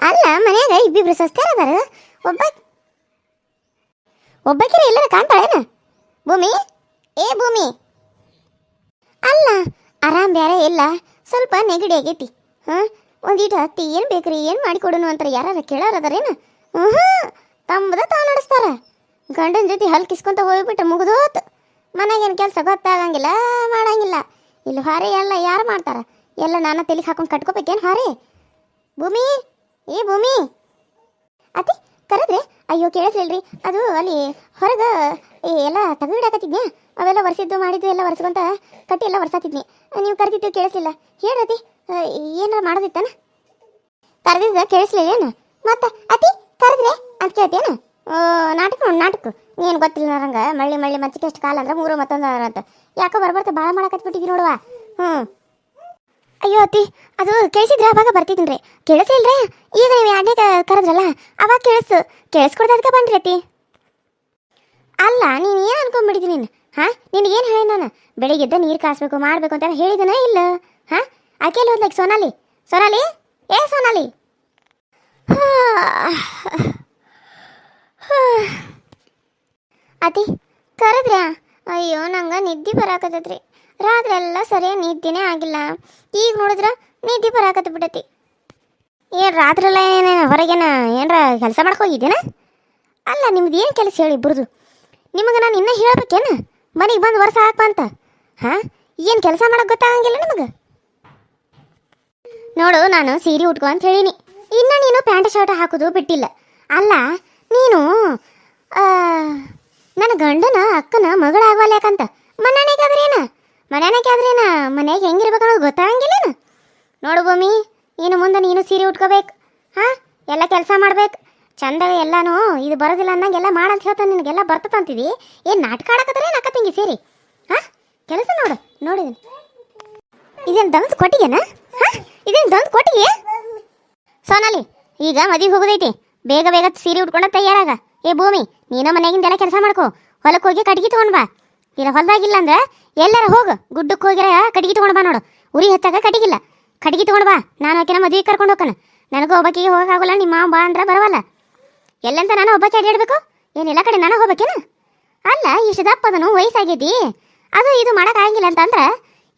ಅಲ್ಲ ಮನ್ಯಾಗ ಇಬ್ಬಿಬ್ರು ಸಸ್ತಾರ ಅದಾರ. ಒಬ್ಬಕಿರ ಎಲ್ಲರ ಕಾಣ್ತಾಳೇನ? ಭೂಮಿ, ಏ ಭೂಮಿ. ಅಲ್ಲ ಆರಾಮ್ ಬ್ಯಾರೆ ಇಲ್ಲ, ಸ್ವಲ್ಪ ನೆಗಡಿ ಆಗೈತಿ. ಒಂದೀಟ ಹತ್ತಿ ಏನು ಬೇಕ್ರಿ, ಏನು ಮಾಡಿಕೊಡೋನು ಅಂತಾರೆ. ಯಾರು ಕೇಳೋರದಾರೇನು? ತಮ್ಮದ ತಾವು ನಡೆಸ್ತಾರ. ಗಂಡನ ಜೊತೆ ಹಲ್ ಕಿಸ್ಕೊಂತ ಹೋಗ್ಬಿಟ್ಟು ಮುಗಿದೋತು. ಮನೆಗೇನು ಕೆಲಸ ಗೊತ್ತಾಗಂಗಿಲ್ಲ, ಮಾಡಂಗಿಲ್ಲ. ಇಲ್ಲಿ ಹಾರೆ ಎಲ್ಲ ಯಾರು ಮಾಡ್ತಾರ? ಎಲ್ಲ ನಾನು ತಲೆಗೆ ಹಾಕೊಂಡು ಕಟ್ಕೋಬೇಕೇನು ಹಾರೆ? ಭೂಮಿ, ಏ ಭೂಮಿ. ಅತಿ ಕರೆದ್ರೆ ಅಯ್ಯೋ ಕೇಳಿಸ್ಲಿಲ್ರಿ. ಅದು ಅಲ್ಲಿ ಹೊರಗೆ ಎಲ್ಲ ತೆಗೆದಿಡಾಕತ್ತಿದ್ನಿ. ಅವೆಲ್ಲ ಒರೆಸಿದ್ದು ಮಾಡಿದ್ದು ಎಲ್ಲ ಒರೆಸ್ಕೊಂತ ಕಟ್ಟಿ ಎಲ್ಲ ಒರೆಸಾತಿದ್ನಿ. ನೀವು ಕರೆದಿದ್ದು ಕೇಳಿಸ್ಲಿಲ್ಲ. ಹೇಳ್ರತಿ, ಏನಾರ ಮಾಡೋದಿತ್ತಾನ? ಕರೆದಿದ್ದ ಕೇಳಿಸ್ಲಿಲ್ಲ ಏನು? ಮತ್ತೆ ಅತಿ ಕರೆದ್ರೆ ಅಂತ ಕೇಳ್ತೇನು? ನಾಟಕ ನೋಡಿ ನಾಟಕ. ಏನು ಗೊತ್ತಿಲ್ಲ ನಂಗೆ. ಮಳ್ಳಿ ಮಳ್ಳಿ ಮಚ್ಚಿಗೆ ಎಷ್ಟು ಕಾಲ ಅಂದ್ರೆ ಮೂರು ಮತ್ತೊಂದು ಅಂತ ಯಾಕೋ ಬರ್ಬರ್ತ ಭಾಳ ಮಾಡಕತ್ಬಿಟ್ಟಿದ್ದಿ ನೋಡುವ. ಅಯ್ಯೋ ಅತ್ತಿ, ಅದು ಕೇಳಿಸಿದ್ರೆ ಅವಾಗ ಬರ್ತಿದ್ದೀನಿ ರೀ. ಕೇಳಿಸಿಲ್ರಿ. ಈಗ ನೀವು ಎರಡನೇ ಕರೆದ್ರಲ್ಲ ಅವಾಗ ಕೇಳಿಸ್ಕೊಡ್ದಕ್ಕೆ ಬನ್ರಿ ಅತ್ತಿ. ಅಲ್ಲ ನೀನು ಏನು ಅನ್ಕೊಂಡ್ಬಿಟ್ಟಿದ್ದೀನಿ ನೀನು? ನಿನಗೇನು ಹೇಳಿ ನಾನು? ಬೆಳಿಗ್ಗೆದ್ದ ನೀರು ಕಾಸಬೇಕು ಮಾಡಬೇಕು ಅಂತ ಹೇಳಿದನೇ ಇಲ್ಲ? ಆಕೆಯಲ್ಲಿ ಹೋದ್ಲಕ್ಕೆ ಸೋನಾಲಿ. ಸೋನಾಲಿ, ಏ ಸೋನಾಲಿ. ಅತಿ ಕರೆದ್ರ್ಯಾ? ಅಯ್ಯೋ ನಂಗೆ ನಿದ್ದೆ ಬರಾಕತ್ತೈತ್ರಿ. ರಾತ್ರಿ ಎಲ್ಲ ಸರಿಯಾಗಿ ನಿದ್ದೆನೇ ಆಗಿಲ್ಲ. ಈಗ ನೋಡಿದ್ರ ನಿದ್ದೆ ಬರಾಕತ್ತ ಬಿಡತಿ. ಏನು ರಾತ್ರಿ ಎಲ್ಲ ಏನೇನು ಹೊರಗೇನ ಏನರ ಕೆಲಸ ಮಾಡಕ್ಕೆ ಹೋಗಿದ್ದೇನ? ಅಲ್ಲ ನಿಮ್ದು ಏನು ಕೆಲಸ ಹೇಳಿ ಇಬ್ಬರದು? ನಿಮಗೆ ನಾನು ಇನ್ನೂ ಹೇಳ್ಬೇಕೇನು ಮನೆಗೆ ಬಂದು ವರ್ಷ ಹಾಕ ಅಂತ? ಏನು ಕೆಲಸ ಮಾಡೋಕೆ ಗೊತ್ತಾಗಂಗಿಲ್ಲ ನಿಮಗೆ? ನೋಡು, ನಾನು ಸೀರೆ ಉಟ್ಕೊ ಅಂತ ಹೇಳೀನಿ. ಇನ್ನು ನೀನು ಪ್ಯಾಂಟ್ ಶರ್ಟ್ ಹಾಕೋದು ಬಿಟ್ಟಿಲ್ಲ. ಅಲ್ಲ ನೀನು ನನ್ನ ಗಂಡನ ಅಕ್ಕನ ಮಗಳಾಗವಲ್ಲ ಯಾಕಂತ ಮನೆಯಾಗೆ ಆದ್ರೇನ ಮನೆಯಾಗೆ ಹೆಂಗಿರ್ಬೇಕು ಅನ್ನೋದು ಗೊತ್ತಾಗಂಗಿಲ್ಲೇನು? ನೋಡು ಭೂಮಿ, ಇನ್ನು ಮುಂದೆ ನೀನು ಸೀರೆ ಉಟ್ಕೋಬೇಕು. ಎಲ್ಲ ಕೆಲಸ ಮಾಡ್ಬೇಕು ಚಂದಾಗ. ಎಲ್ಲಾನು ಇದು ಬರೋದಿಲ್ಲ ಅನ್ನಂಗೆ ಎಲ್ಲ ಮಾಡಂತ ಹೇಳ್ತಾನೆ. ನಿನಗೆಲ್ಲ ಬರ್ತದಂತಿದಿ. ಏನು ನಾಟಕ ಆಡಕತ್ತಾರೆ ಏನು ಅಕ್ಕ ತಂಗಿ ಸೇರಿ? ಕೆಲಸ ನೋಡಿದ್ದೀನಿ. ಇದೇನು ದಂತ ಕೊಟ್ಟಿಗೆನ? ಇದೇನು ದಂತ ಕೊಟ್ಟಿಗೆ? ಸೋನಾಲಿ, ಈಗ ಮದುವೆಗೆ ಹೋಗೋದೈತಿ. ಬೇಗ ಬೇಗ ಸೀರೆ ಉಟ್ಕೊಂಡ ತಯಾರಾಗ. ಏ ಭೂಮಿ, ನೀನು ಮನೆಯಾಗಿಂದೆಲ್ಲ ಕೆಲಸ ಮಾಡ್ಕೋ. ಹೊಲಕ್ಕೆ ಹೋಗಿ ಕಟ್ಗೆ ತೊಗೊಂಡು ಬಾ. ಇಲ್ಲ ಹೊಲದಾಗಿಲ್ಲ ಅಂದ್ರೆ ಎಲ್ಲಾರ ಹೋಗು, ಗುಡ್ಡಕ್ಕೆ ಹೋಗಿರ ಕಟ್ಗೆ ತೊಗೊಂಡು ಬಾ. ನೋಡು, ಉರಿ ಹಚ್ಚಾಗ ಕಟ್ಗಿಲ್ಲ. ಕಟ್ಗೆ ತೊಗೊಂಡು ಬಾ. ನಾನು ಆಕಿನ ಮದುವೆಗೆ ಕರ್ಕೊಂಡು ಹೋಗ್ತಾನೆ. ನನಗೂ ಒಬ್ಬಾಕಿಗೆ ಹೋಗೋಕ್ಕಾಗಲ್ಲ. ನಿಮ್ಮ ಮಾವ ಬಾ ಅಂದ್ರೆ ಬರವಲ್ಲ. ಎಲ್ಲಂತ ನಾನು ಒಬ್ಬಾಕಿ ಅಡ್ಡಾಡ್ಬೇಕು? ಏನೆಲ್ಲ ಕಡೆ ನಾನು ಹೋಗ್ಬೇಕೇನು? ಅಲ್ಲ ಇಷ್ಟು ದಪ್ಪದನು ವಯಸ್ಸಾಗೈತಿ. ಅದು ಇದು ಮಾಡೋಕ್ಕಾಗಿಲ್ಲ ಅಂತಂದ್ರೆ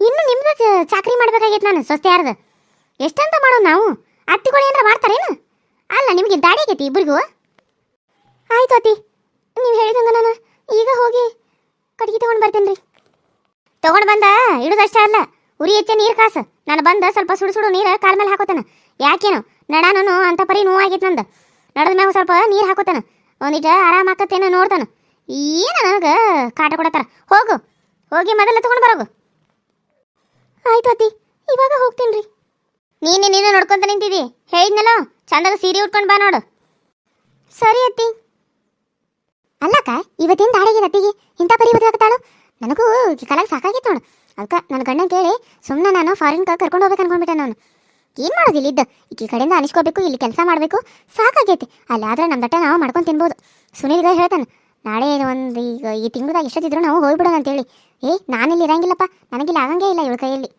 ಇನ್ನು ನಿಮ್ದು ಚಾಕ್ರಿ ಮಾಡ್ಬೇಕಾಗೈತೆ. ನಾನು ಸ್ವಸ್ಥ ಯಾರ್ದು ಎಷ್ಟಂತ ಮಾಡೋದು ನಾವು? ಅತ್ತಿಗಳು ಏನಾರ ಮಾಡ್ತಾರೇನು? ಅಲ್ಲ ನಿಮಗೆ ದಾಡಿ ಆಗೈತಿ ಇಬ್ಬರಿಗೂ. ಆಯ್ತು ಅತ್ತಿ, ನೀವು ಹೇಳಿದಂಗೆ ನಾನು ಈಗ ಹೋಗಿ ಕಟ್ಗೆ ತೊಗೊಂಡು ಬರ್ತೇನೆ ರೀ. ತೊಗೊಂಡು ಬಂದ ಇಡೋದಷ್ಟೇ ಅಲ್ಲ, ಉರಿ ಹೆಚ್ಚೆ ನೀರು ಕಾಸು. ನಾನು ಬಂದ ಸ್ವಲ್ಪ ಸುಡು ನೀರು ಕಾಲ ಮೇಲೆ ಹಾಕೋತಾನೆ. ಯಾಕೇನು ನಡಾನು ಅಂತ ಪರಿ ನೋವಾಗೈತೆ ನಂದು. ನಡದ ಮ್ಯಾಗ ಸ್ವಲ್ಪ ನೀರು ಹಾಕೋತಾನೆ. ಒಂದಿಟ ಆರಾಮ ಆಕತ್ತೇನೋ ನೋಡ್ತಾನೆ. ಏನು ನನಗೆ ಕಾಟ ಕೊಡತ್ತಾರ. ಹೋಗಿ ಮೊದಲ ತೊಗೊಂಡು ಬರೋಗು. ಆಯ್ತು ಅತ್ತಿ, ಇವಾಗ ಹೋಗ್ತೀನಿ ರೀ. ನೀನು ನೋಡ್ಕೊಂತ ನಿಂತಿದ್ದಿ. ಹೇಳಿದ್ನಲ್ಲ ಚಂದಾಗ ಸೀರೆ ಉಟ್ಕೊಂಡು ಬಾ ನೋಡು. ಸರಿ ಅತ್ತಿ. ಅಲ್ಲಕ್ಕ, ಇವತ್ತೇನು ದಾಡಿಗೆ ಅತ್ತಿಗೆ ಇಂಥ ಪರಿ ಬದಲಾಗ್ತಾಳು? ನನಗೂ ಕಲಾಗ ಸಾಕಾಗಿತ್ತು ನೋಡು. ಅದಕ್ಕೆ ನನ್ನ ಗಂಡನ ಕೇಳಿ ಸುಮ್ಮನೆ ನಾನು ಫಾರಿನ್ಗೆ ಕರ್ಕೊಂಡು ಹೋಗ್ಬೇಕು ಅನ್ಕೊಂಡ್ಬಿಟ್ಟೆ. ನಾನು ಏನು ಮಾಡೋದಿಲ್ಲ ಇದ್ದ ಈ ಕಡೆಯಿಂದ ಅನಿಸ್ಕೋಬೇಕು, ಇಲ್ಲಿ ಕೆಲಸ ಮಾಡಬೇಕು, ಸಾಕಾಗೈತಿ. ಅಲ್ಲಿ ಆದರೆ ನಮ್ಮ ದಟ್ಟ ನಾವು ಮಾಡ್ಕೊಂಡು ತಿನ್ಬೋದು. ಸುನೀಲ್ಗ ಹೇಳ್ತಾನೆ, ನಾಳೆ ಒಂದು ಈಗ ಈ ತಿಂಗಳದಾಗ ಎಷ್ಟೊತ್ತಿದ್ರು ನಾವು ಹೋಗ್ಬಿಡೋಣ ಅಂತೇಳಿ. ನಾನಿಲ್ಲಿ ಇರಂಗಿಲ್ಲಪ್ಪ, ನನಗಿಲ್ಲಿ ಆಗಂಗೇ ಇಲ್ಲ ಇವಳ ಕೈಯಲ್ಲಿ.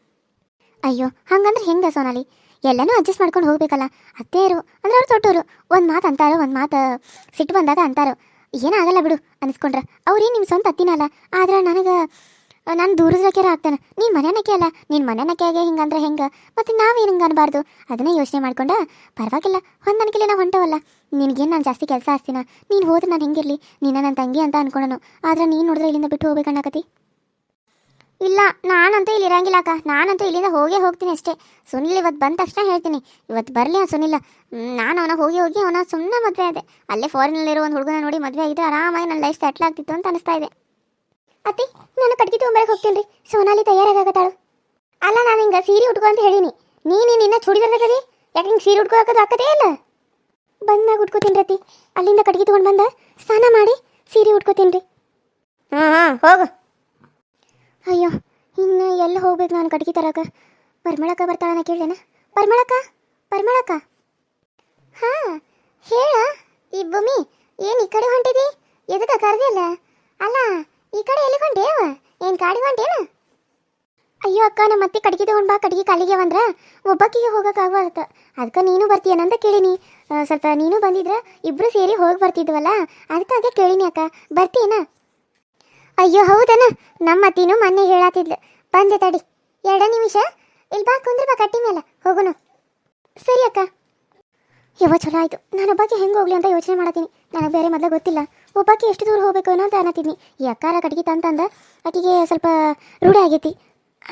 ಅಯ್ಯೋ ಹಂಗಂದ್ರೆ ಹೆಂಗೆ ಸೋನಾಲಿ? ಎಲ್ಲನೂ ಅಡ್ಜಸ್ಟ್ ಮಾಡ್ಕೊಂಡು ಹೋಗ್ಬೇಕಲ್ಲ. ಅತ್ತೇರು ಅಂದ್ರೆ ಅವ್ರು ತೊಟ್ಟೋರು. ಒಂದು ಮಾತು ಅಂತಾರೋ, ಒಂದು ಮಾತು ಸಿಟ್ಟು ಬಂದಾಗ ಅಂತಾರೋ. ಏನಾಗಲ್ಲ ಬಿಡು ಅನಿಸ್ಕೊಂಡ್ರೆ. ಅವ್ರೇನು ನಿಮ್ಮ ಸ್ವಂತ ಅತ್ತಿನಲ್ಲ. ಆದ್ರೆ ನನಗೆ ನಾನು ದೂರದಕ್ಕೆರ ಆಗ್ತಾನೆ. ನೀನು ಮನೆನಕ್ಕೆ ಅಲ್ಲ, ನೀನು ಮನೆನಕ್ಕೆಗೆ ಹಿಂಗಂದ್ರೆ ಹೆಂಗೆ? ಮತ್ತು ನಾವೇನು ಹಿಂಗೆ ಅನ್ಬಾರ್ದು. ಅದನ್ನೇ ಯೋಚನೆ ಮಾಡ್ಕೊಂಡು ಪರವಾಗಿಲ್ಲ, ಹೊಂದಾಣಿಕೆಲಿ ನಾವು ಹೊಂಟವಲ್ಲ. ನಿನಗೇನು ನಾನು ಜಾಸ್ತಿ ಕೆಲಸ ಹಚ್ತೀನ? ನೀನು ಹೋದ್ರೆ ನಾನು ಹೆಂಗಿರಲಿ? ನೀನು ನನ್ನ ತಂಗಿ ಅಂತ ಅನ್ಕೊಳ್ಳೋನು. ಆದ್ರೆ ನೀನು ನೋಡಿದ್ರೆ ಇಲ್ಲಿಂದ ಬಿಟ್ಟು ಹೋಗ್ಬೇಕನ್ನಕತಿ. ಇಲ್ಲ, ನಾನಂತೂ ಇಲ್ಲಿ ಇರಂಗಿಲ್ಲ ಅಕ್ಕ. ನಾನಂತೂ ಇಲ್ಲಿಂದ ಹೋಗ್ತೀನಿ ಅಷ್ಟೇ. ಸುನಿಲ್ ಇವತ್ತು ಬಂದ ತಕ್ಷಣ ಹೇಳ್ತೀನಿ, ಇವತ್ತು ಬರಲಿ ಸುನಿಲ್ಲ. ನಾನು ಅವನ ಹೋಗಿ ಅವನ ಸುಮ್ಮನೆ ಮದುವೆ ಆದೆ. ಅಲ್ಲೇ ಫಾರಿನಲ್ಲಿರೋ ಒಂದು ಹುಡುಗನ ನೋಡಿ ಮದುವೆ ಆಗಿದ್ರೆ ಆರಾಮಾಗಿ ನನ್ನ ಲೈಫ್ ಸೆಟ್ಲ್ ಆಗ್ತಿತ್ತು ಅಂತ ಅನಿಸ್ತಾ ಇದೆ. ಅತ್ತಿ, ನಾನು ಕಟ್ಗೆ ತೊಗೊಂಬರಕ್ಕೆ ಹೋಗ್ತೀನಿ ರೀ. ಸೋನಾಲಿ ತಯಾರಾಗತ್ತಾಳು. ಅಲ್ಲ, ನಾನು ಹಿಂಗೆ ಸೀರೆ ಉಟ್ಕೊ ಅಂತ ಹೇಳೀನಿ. ನೀನು ಚೂಡಿದಾರ್ಬೇಕದಿ. ಯಾಕೆ ಹಿಂಗೆ ಸೀರೆ ಉಟ್ಕೋಕದು ಅಕ್ಕದೇ ಇಲ್ಲ? ಬಂದಾಗ ಉಟ್ಕೋತೀನಿ ರತಿ. ಅಲ್ಲಿಂದ ಕಟ್ಗೆ ತೊಗೊಂಡು ಬಂದ ಸ್ನಾನ ಮಾಡಿ ಸೀರೆ ಉಟ್ಕೋತೀನಿ ರೀ. ಹೋಗು. ಅಯ್ಯೋ, ಇನ್ನು ಎಲ್ಲ ಹೋಗ್ಬೇಕು ನಾನು ಕಟ್ಗೆ ತರಕ. ಪರಿಮಳಕ್ಕ ಬರ್ತಾಳನ ಕೇಳೇನ? ಪರಿಮಳಕ್ಕ. ಹೇಳ ಈ ಭೂಮಿ, ಏನು ಈ ಕಡೆ ಹೊಂಟಿದಿ? ಎದಕ್ಕೆ ಕರೆದಿಲ್ಲ? ಅಲ್ಲ ಈ ಕಡೆ ಎಲ್ಲಿ ಹೊಂಟೇವ? ಏನು ಕಾಡಿ ಹೊಂಟೇನ? ಅಯ್ಯೋ ಅಕ್ಕ ನಮ್ಮ ಮತ್ತೆ ಕಟ್ಗೆ ತಗೊಂಡ್ ಬಾ, ಕಟ್ಗೆ ಕಾಲಿಗೆ ಬಂದ್ರ ಒಬ್ಬಾಕಿಗೆ ಹೋಗಕ್ಕಾಗತ್ತ. ಅದಕ್ಕೆ ನೀನು ಬರ್ತೀಯನಂತ ಕೇಳಿನಿ. ಸ್ವಲ್ಪ ನೀನು ಬಂದಿದ್ರ ಇಬ್ರು ಸೇರಿ ಹೋಗಿ ಬರ್ತಿದ್ವಲ್ಲ, ಅದಕ್ಕಾಗೆ ಕೇಳಿನಿ ಅಕ್ಕ. ಬರ್ತೀಯನ? ಅಯ್ಯೋ ಹೌದನ, ನಮ್ಮ ಅತ್ತಿನೂ ಮೊನ್ನೆ ಹೇಳತ್ತಿದ್ಲು. ಬಂದೆ ತಡಿ 2 ನಿಮಿಷ. ಇಲ್ಲಿ ಬಾ, ಕುಂದ್ರ ಬಾ, ಕಟ್ಟಿ ಮೇಲೆ ಹೋಗುನು. ಸರಿ ಅಕ್ಕ. ಯವ್ವ ಚಲೋ ಆಯ್ತು. ನಾನೊಬ್ಬಾಕಿ ಹೆಂಗೆ ಹೋಗ್ಲಿ ಅಂತ ಯೋಚನೆ ಮಾಡತ್ತೀನಿ. ನನಗೆ ಬೇರೆ ಮೊದಲು ಗೊತ್ತಿಲ್ಲ, ಒಬ್ಬಾಕಿ ಎಷ್ಟು ದೂರ ಹೋಗ್ಬೇಕು ಅನ್ನೋ ಅಂತ ಅನ್ನತ್ತೀನಿ. ಈ ಅಕ್ಕಾರ ಕಟ್ಗೆ ತಂತಂದ ಆಕಿಗೆ ಸ್ವಲ್ಪ ರೂಢಿ ಆಗೈತಿ.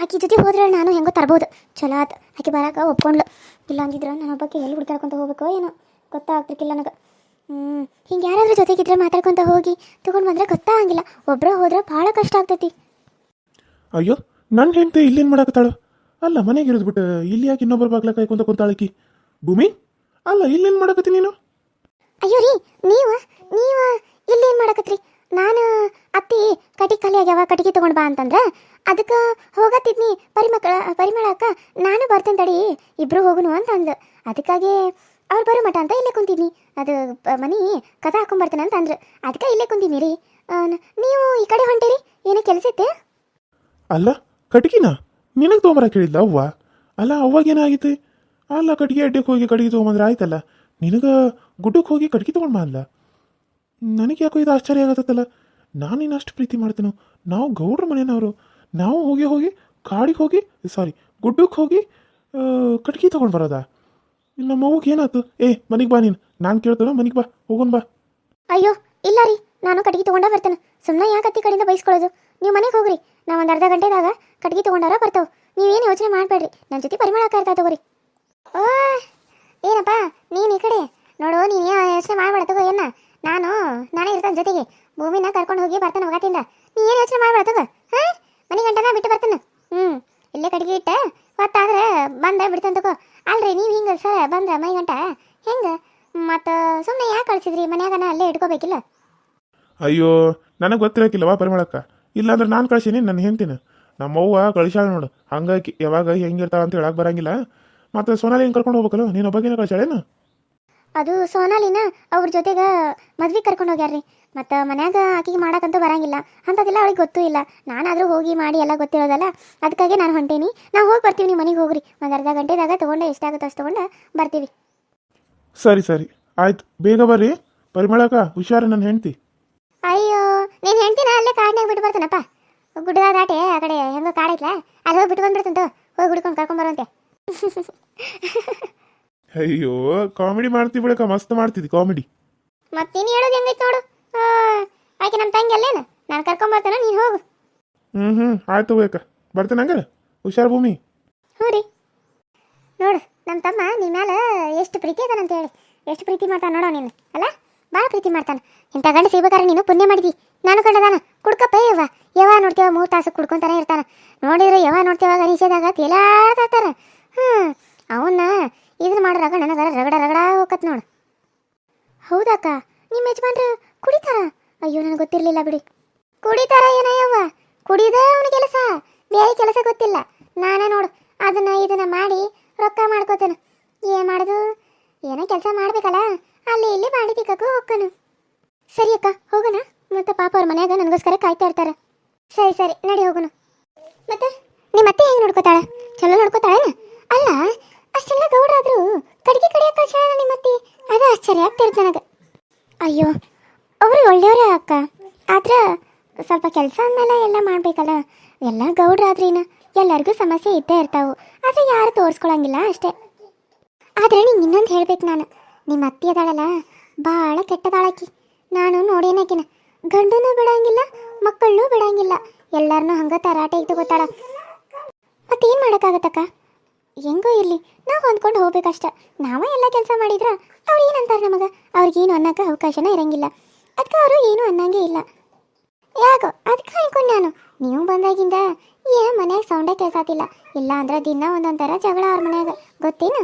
ಆಕಿ ಜೊತೆ ಹೋದ್ರೆ ನಾನು ಹೆಂಗೋ ತರ್ಬೋದು. ಚಲೋ ಆತು, ಆಕೆ ಬರಾಕ ಒಪ್ಕೊಂಡ್ಲು. ಇಲ್ಲ ಅಂದಿದ್ರೆ ನಾನು ಒಬ್ಬಾಕಿ ಎಲ್ಲಿ ಹುಡ್ಕಾಡ್ಕೊತ ಹೋಗ್ಬೇಕೋ ಏನೋ ಗೊತ್ತಾಗ್ತಿರ್ಕಿಲ್ಲ ನನಗೆ. ಹಿಂಗೆ ಯಾರಾದ್ರೂ ಜೊತೆಗಿದ್ರೆ ಮಾತಾಡ್ಕೊತ ಹೋಗಿ ತಗೊಂಡು ಬಂದ್ರೆ ಗೊತ್ತಾಗಂಗಿಲ್ಲ. ಒಬ್ಬರೇ ಹೋದ್ರೆ ಭಾಳ ಕಷ್ಟ ಆಗ್ತೈತಿ. ಅಯ್ಯೋ, ನನ್ನ ಹೆಂಡತಿ ಇಲ್ಲೇನು ಮಾಡಕತ್ತಾಳು? ಅಲ್ಲ, ಮನೆಗೆ ಇರೋದು ಬಿಟ್ಟು ಇಲ್ಲಿ ಯಾಕೆ ಇನ್ನೊಬ್ಬರ ಬಾಗ್ಲ ಕಾಯ್ಕೊಂತ ಕುಂತಾಳಕಿ? ಭೂಮಿ, ಅಲ್ಲ ಇಲ್ಲೇನು ಮಾಡಕತ್ತಿ ನೀನು? ಅಯ್ಯೋ ರೀ, ನೀವು ಇಲ್ಲೇನು ಮಾಡಕತ್ರಿ? ನಾನು ಅತ್ತಿ ಕಟ್ಗೆ ಖಾಲಿ ಆಗ್ಯಾವ, ಕಟ್ಗೆ ತೊಗೊಂಡು ಬಾ ಅಂತಂದ್ರೆ ಅದಕ್ಕೆ ಹೋಗತ್ತಿದ್ನಿ. ಪರಿಮಳಕ್ಕ ನಾನು ಬರ್ತೇನೆ ತಡಿ, ಇಬ್ರು ಹೋಗುನು ಅಂತ ಅಂದು. ಅದಕ್ಕಾಗಿ ಅವ್ರು ಬರೋ ಮಠ ಅಂತ ಇಲ್ಲೇ ಕುಂತಿದ್ನಿ. ಅದು ಮನೆ ಕಥೆ ಹಾಕೊಂಬರ್ತೇನೆ ಅಂತ ಅಂದ್ರು. ಅದಕ್ಕೆ ಇಲ್ಲೇ ಕುಂತೀನಿ ರೀ. ನೀವು ಈ ಕಡೆ ಹೊಂಟಿರಿ, ಏನೋ ಕೆಲಸ ಇತ್ತೆ? ಅಲ್ಲ, ಕಟ್ಗಿನ ನಿನಗೆ ತೊಗೊಂಬರಕ್ಕೆ ಹೇಳಿದ್ಲ ಅವ್ವ? ಅಲ್ಲ, ಅವಾಗೇನಾಗಿತ್ತು? ಅಲ್ಲ, ಕಟ್ಗೆ ಅಡ್ಡಕ್ಕೆ ಹೋಗಿ ಕಟ್ಗೆ ತೊಗೊಂಬಂದ್ರೆ ಆಯ್ತಲ್ಲ, ನಿನಗೆ ಗುಡ್ಡಕ್ಕೆ ಹೋಗಿ ಕಟ್ಗೆ ತೊಗೊಂಡು ಬಾ ಅಲ್ಲ. ನನಗೆ ಯಾಕೋ ಇದು ಆಶ್ಚರ್ಯ ಆಗತ್ತಲ್ಲ. ನಾನು ನೀನು ಅಷ್ಟು ಪ್ರೀತಿ ಮಾಡ್ತೇನೋ? ನಾವು ಗೌಡ್ರ ಮನೆಯವರು, ನಾವು ಹೋಗಿ ಕಾಡಿಗೆ ಹೋಗಿ ಗುಡ್ಡಕ್ಕೆ ಹೋಗಿ ಕಟ್ಗೆ ತೊಗೊಂಡು ಬರೋದಾ? ನಮ್ಮ ಅವ್ಗೆ ಏನಾಯ್ತು? ಮನೆಗೆ ಬಾ, ನಾನು ಕೇಳ್ತೇನೋ, ಮನೆಗೆ ಬಾ, ಹೋಗೋಣ ಬಾ. ಅಯ್ಯೋ ಇಲ್ಲ ರೀ, ನಾನು ಕಟ್ಗೆ ತೊಗೊಂಡ ಬರ್ತೇನೆ. ಸುಮ್ಮನೆ ಯಾಕೆ ಅತ್ತಿ ಕಡೆಯಿಂದ ಬೈಸ್ಕೊಳ್ಳೋದು? ನೀವು ಮನೆಗೆ ಹೋಗ್ರಿ, ನಾವು ಒಂದು ಅರ್ಧ ಗಂಟೆದಾಗ ಕಟ್ಗೆ ತೊಗೊಂಡಾರ ಬರ್ತಾವೆ. ನೀವೇನು ಯೋಚನೆ ಮಾಡಬೇಡ್ರಿ, ನನ್ನ ಜೊತೆ ಪರಿಮಳ ಇರ್ತಾ ತಗೋರಿ. ಓ ಏನಪ್ಪ ನೀನು ಈ ಕಡೆ ನೋಡು, ನೀನು ಯೋಚನೆ ಮಾಡಬೇಡ ತಗೋ. ನಾನೇ ಇರ್ತಾನೆ ಜೊತೆಗೆ. ಭೂಮಿನ ಕರ್ಕೊಂಡು ಹೋಗಿ ಬರ್ತಾನೆ ಹೋಗತ್ತಿಂದ. ನೀ ಏನು ಯೋಚನೆ ಮಾಡಬೇಡ ತಗೋ. ಹಾಂ, ಮನೆ ಗಂಟನ ಬಿಟ್ಟು ಬರ್ತಾನೆ. ಇಲ್ಲೇ ಕಟ್ಗೆ ಇಟ್ಟ ಹೊತ್ತಾದ್ರೆ ಬಂದ ಬಿಡ್ತಾನೆ ತಗೋ. ಅಲ್ರಿ ನೀವು ಹಿಂಗೆ ಸರ್ ಬಂದ್ರೆ ಮೈ ಗಂಟ ಹೆಂಗೆ ಮತ್ತು ಸುಮ್ಮನೆ ಯಾಕೆ ಕಳಿಸಿದ್ರಿ? ಮನ್ಯಾಗನ ಅಲ್ಲೇ ಇಟ್ಕೋಬೇಕಿಲ್ಲ? ಅಯ್ಯೋ, ನನಗೆ ಗೊತ್ತಿರಕ್ಕಿಲ್ಲವಾ ಪರಿಮಳಕ್ಕ? ಇಲ್ಲಾಂದ್ರೆ ನಾನು ಕಳ್ಸೀನಿ, ನನ್ನ ಹೆಂಡ್ತಿನ. ನಮ್ಮವ್ವ ಕಳಿಸಾಳ ನೋಡು. ಹಂಗಾಗಿ ಯಾವಾಗ ಹೆಂಗಿರ್ತಾಳ ಅಂತ ಹೇಳಕ್ಕೆ ಬರಂಗಿಲ್ಲ. ಮತ್ತು ಸೋನಾಲಿ ಹೆಂಗೆ ಕರ್ಕೊಂಡು ಹೋಗ್ಬೇಕಲ್ಲ, ನೀನು ಒಬ್ಬಗೇನ ಕಳ್ಸಾಳೇನು? ಅದು ಸೋನಾಲಿನ ಅವ್ರ ಜೊತೆಗೆ ಮದ್ವೆಗೆ ಕರ್ಕೊಂಡು ಹೋಗ್ಯಾರ್ರಿ. ಮತ್ತು ಮನ್ಯಾಗ ಆಕಿಗೆ ಮಾಡೋಕ್ಕಂತೂ ಬರಂಗಿಲ್ಲ, ಅಂಥದ್ದೆಲ್ಲ ಅವಳಿಗೆ ಗೊತ್ತೂ ಇಲ್ಲ. ನಾನಾದರೂ ಹೋಗಿ ಮಾಡಿ ಎಲ್ಲ ಗೊತ್ತಿರೋದಲ್ಲ, ಅದಕ್ಕಾಗಿ ನಾನು ಹೊಂಟೇನಿ. ನಾವು ಹೋಗಿ ಬರ್ತೀವಿ, ನೀವು ಮನೆಗೆ ಹೋಗ್ರಿ. ಒಂದು ಅರ್ಧ ಗಂಟೆದಾಗ ತೊಗೊಂಡೆ ಎಷ್ಟಾಗುತ್ತೋ ಅಷ್ಟು ತೊಗೊಂಡು ಬರ್ತೀವಿ. ಸರಿ ಆಯ್ತು, ಬೇಗ ಬರ್ರಿ. ಪರಿಮಳಕ್ಕ ಹುಷಾರು, ನನ್ನ ಹೆಂಡ್ತಿ. ಅಯ್ಯೋ, ನೀನು ಹೆಂಡ್ತಿನ ಅಲ್ಲೇ ಕಾಡಿನಾಗ ಬಿಟ್ಟು ಬರ್ತಾನಪ್ಪ. ಗುಡ್ಡ ದಾಟೆ ಆ ಕಡೆ ಹೆಂಗೋ ಕಾಡೈತ್ಲ, ಅಲ್ಲಿ ಹೋಗಿ ಬಿಟ್ಟು ಬಂದ್ಬಿಡ್ತಂತ. ಹೋಗಿ ಹುಡ್ಕೊಂಡು ಕರ್ಕೊಂಬರುವಂತೆ. ಅಯ್ಯೋ, ಕಾಮಿಡಿ ಮಾಡ್ತೀವಿ ಬಿಡಕ್ಕ, ಮಸ್ತ್ ಮಾಡ್ತಿದ್ದಿ ಕಾಮಿಡಿ. ಮತ್ತೇನು ಹೇಳೋದು ಹೆಂಗೈತೆ ನೋಡು. ಆಕೆ ನಮ್ಮ ತಂಗಿ ಅಲ್ಲೇನು? ನಾನು ಕರ್ಕೊಂಬರ್ತಾನೆ, ನೀನು ಹೋಗು. ಆಯ್ತು ಬೇಕ, ಬರ್ತೇನೆ. ಹಂಗಾರೆ ಹುಷಾರು ಭೂಮಿ. ಹ್ಞೂ ರೀ. ನೋಡು ನಮ್ಮ ತಮ್ಮ ನಿಮ್ಮ ಮೇಲೆ ಎಷ್ಟು ಪ್ರೀತಿ ಅದಾನಂತ ಹೇಳಿ. ಎಷ್ಟು ಪ್ರೀತಿ ಮಾಡ್ತಾನೆ ನೋಡೋ ನೀನು, ಅಲ್ಲ? ಭಾಳ ಪ್ರೀತಿ ಮಾಡ್ತಾನೆ. ಇಂಥ ಗಂಡ ಸಿಗ್ಬೇಕಾರೆ ನೀನು ಪುಣ್ಯ ಮಾಡಿದಿ. ನಾನು ಕಂಡದಾನ ಕುಡ್ಕಪ್ಪ ಯಾವ ನೋಡ್ತೇವ 3 ತಾಸು ಕುಡ್ಕೊಂತಾನೆ ಇರ್ತಾನೆ. ನೋಡಿದ್ರೆ ಯಾವ ನೋಡ್ತೇವಾಗ ನಿಷೇಧಾಗ ತೇಲಾಡ್ತಾರ. ಅವನ್ನ ಇದನ್ನ ಮಾಡ್ರಾಗ ನನಗೆ ರಗಡ ಹೋಗತ್ ನೋಡು. ಹೌದಾಕ, ನಿಮ್ಮ ಯಜಮಾನ್ರು ಕುಡಿತಾರ? ಅಯ್ಯೋ, ನನಗೆ ಗೊತ್ತಿರಲಿಲ್ಲ ಬಿಡಿ. ಕುಡಿತಾರ ಏನಯ್ಯವ್ವ? ಕುಡಿದ ಅವನ ಕೆಲಸ, ಬೇರೆ ಕೆಲಸ ಗೊತ್ತಿಲ್ಲ. ನಾನೇ ನೋಡು ಇದನ್ನ ಮಾಡಿ ರೊಕ್ಕ ಮಾಡ್ಕೋತೇನೆ. ಏನು ಮಾಡೋದು? ಏನೋ ಕೆಲಸ ಮಾಡ್ಬೇಕಲ್ಲ, ಅಲ್ಲಿ ಇಲ್ಲಿ ಬಾಡಿ ತಿಕ್ಕಕ್ಕೂ ಹೋಗ್ಕನು. ಸರಿ ಅಕ್ಕ, ಹೋಗೋಣ. ಮತ್ತೆ ಪಾಪ ಅವ್ರ ಮನ್ಯಾಗ ನನಗೋಸ್ಕರ ಕಾಯ್ತಾ ಇರ್ತಾರೆ. ಸರಿ ನಡಿ ಹೋಗೋಣ. ಮತ್ತೆ ನಿಮ್ಮ ಅತ್ತೆ ಹೆಂಗೆ ನೋಡ್ಕೋತಾಳ? ಚಲೋ ನೋಡ್ಕೋತಾಳ? ಅಲ್ಲ, ಅಷ್ಟೆಲ್ಲ ಗೌಡ್ರಾದ್ರು ಕಡಿಗೆ ಕಡಿಯಕ್ಕೆ ಕಳ್ಸಾಳ ನಿಮ್ಮ ಅತ್ತಿ. ಅದು ಆಶ್ಚರ್ಯ ಆಗ್ತಿರುತ್ತೆ ನನಗೆ. ಅಯ್ಯೋ, ಅವರು ಒಳ್ಳೆಯವರೇ ಅಕ್ಕ. ಆದ್ರೆ ಸ್ವಲ್ಪ ಕೆಲಸ ಅಂದಮೇಲೆ ಎಲ್ಲ ಮಾಡಬೇಕಲ್ಲ. ಎಲ್ಲ ಗೌಡ್ರಾದ್ರೇನು ಎಲ್ಲರಿಗೂ ಸಮಸ್ಯೆ ಇದ್ದೇ ಇರ್ತಾವೆ. ಆದರೆ ಯಾರು ತೋರಿಸ್ಕೊಳಂಗಿಲ್ಲ ಅಷ್ಟೇ. ಆದರೆ ನಿಂಗೆ ಇನ್ನೊಂದು ಹೇಳ್ಬೇಕು ನಾನು. ನಿಮ್ಮ ಅತ್ತಿ ಅದಾಳಲ್ಲ, ಭಾಳ ಕೆಟ್ಟದಾಳಕಿ. ನಾನು ನೋಡೇನಾಕಿನ ಗಂಡನೂ ಬಿಡಂಗಿಲ್ಲ, ಮಕ್ಕಳನ್ನೂ ಬಿಡಂಗಿಲ್ಲ. ಎಲ್ಲರನ್ನೂ ಹಂಗೆ ತರಾಟೆ ತಗೋತಾಳ. ಮತ್ತೇನು ಮಾಡೋಕ್ಕಾಗತ್ತಕ್ಕ? ಹೆಂಗೋ ಇರಲಿ, ನಾವು ಹೊಂದ್ಕೊಂಡು ಹೋಗ್ಬೇಕಷ್ಟ. ನಾವೇ ಎಲ್ಲ ಕೆಲಸ ಮಾಡಿದ್ರೆ ಅವ್ರು ಏನಂತಾರೆ ನಮಗೆ? ಅವ್ರಿಗೇನು ಅನ್ನೋಕೆ ಅವಕಾಶನ ಇರಂಗಿಲ್ಲ. ಅದಕ್ಕೆ ಅವರು ಏನೂ ಅನ್ನಂಗೆ ಇಲ್ಲ. ಯಾಕೋ ಅದಕ್ಕೆ ಅನ್ಕೊಂಡು ನಾನು ನೀವು ಬಂದಾಗಿಂದ ಏನೋ ಮನ್ಯಾಗ ಸೌಂಡೇ ಕೇಳ್ಸಾತಿಲ್ಲ. ಇಲ್ಲ ಅಂದ್ರೆ ದಿನ ಒಂದೊಂದು ಥರ ಜಗಳ ಅವ್ರ ಮನ್ಯಾಗ, ಗೊತ್ತೇನು?